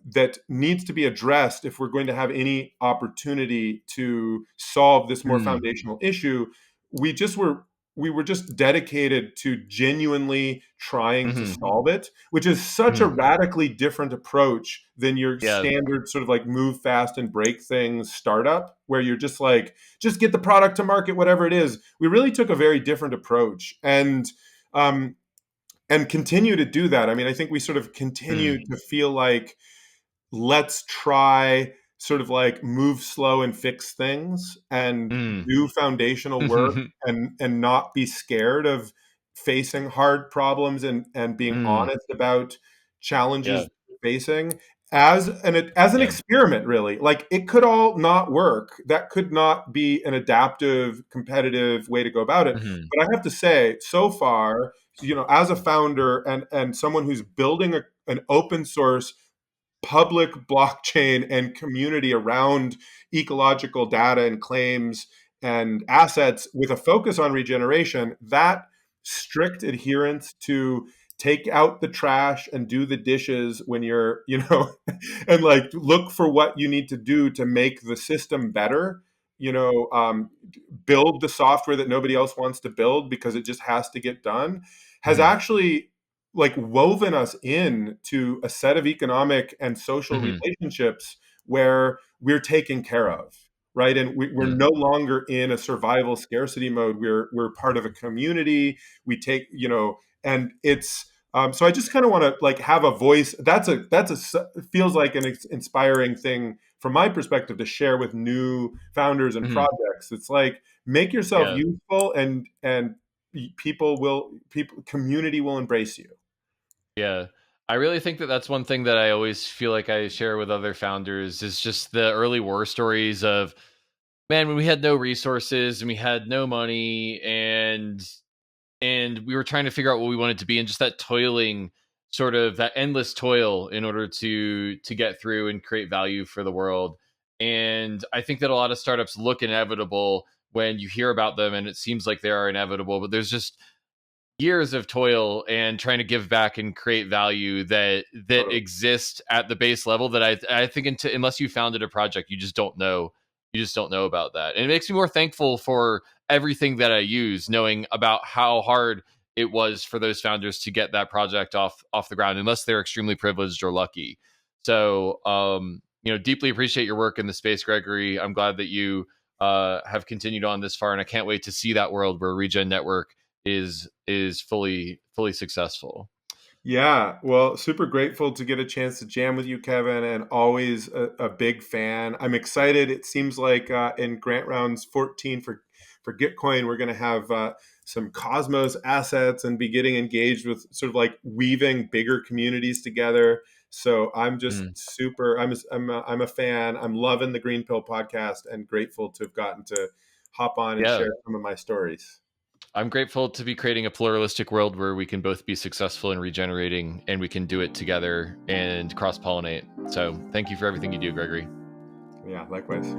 that needs to be addressed if we're going to have any opportunity to solve this more mhm, foundational issue. We just were we were just dedicated to genuinely trying to Mhm. solve it, which is such a Mhm. radically different approach than your Yeah. standard sort of like move fast and break things startup, where you're just like, just get the product to market, whatever it is. We really took a very different approach, um, and continue to do that. I mean, I think we sort of continue Mm. to feel like, let's try sort of like move slow and fix things and Mm. do foundational work, and not be scared of facing hard problems, and being Mm. honest about Yeah. challenges we're facing as an Yeah. experiment. Really, like, it could all not work. That could not be an adaptive, competitive way to go about it. Mhm. But I have to say, so far, as a founder and someone who's building an open source public blockchain and community around ecological data and claims and assets with a focus on regeneration, that strict adherence to take out the trash and do the dishes when you're, and like look for what you need to do to make the system better, build the software that nobody else wants to build because it just has to get done, has Mhm. actually like woven us in to a set of economic and social Mhm. relationships where we're taken care of, right? And we're Mhm. no longer in a survival scarcity mode. We're part of a community. We take, and it's so I just kind of want to like have a voice. Feels like an inspiring thing from my perspective to share with new founders and Mhm. projects. It's like, make yourself Yeah. useful, and community will embrace you. Yeah. I really think that that's one thing that I always feel like I share with other founders is just the early war stories of, man, when we had no resources and we had no money, and we were trying to figure out what we wanted to be, and just that toiling, sort of that endless toil in order to get through and create value for the world. And I think that a lot of startups look inevitable when you hear about them, and it seems like they are inevitable, but there's just years of toil and trying to give back and create value that Totally. exist at the base level that I think unless you founded a project, you just don't know about that. And it makes me more thankful for everything that I use, knowing about how hard it was for those founders to get that project off the ground, unless they're extremely privileged or lucky. So deeply appreciate your work in the space, Gregory. I'm glad that you have continued on this far, and I can't wait to see that world where Regen Network is fully successful. Yeah, well, super grateful to get a chance to jam with you, Kevin, and always a big fan. I'm excited. It seems like in grant rounds 14 for Gitcoin, we're going to have some Cosmos assets and be getting engaged with sort of like weaving bigger communities together. So I'm just Mm. super. I'm a fan. I'm loving the Green Pill podcast and grateful to have gotten to hop on and Yeah, share some of my stories. I'm grateful to be creating a pluralistic world where we can both be successful in regenerating, and we can do it together and cross pollinate. So thank you for everything you do, Gregory. Yeah, likewise.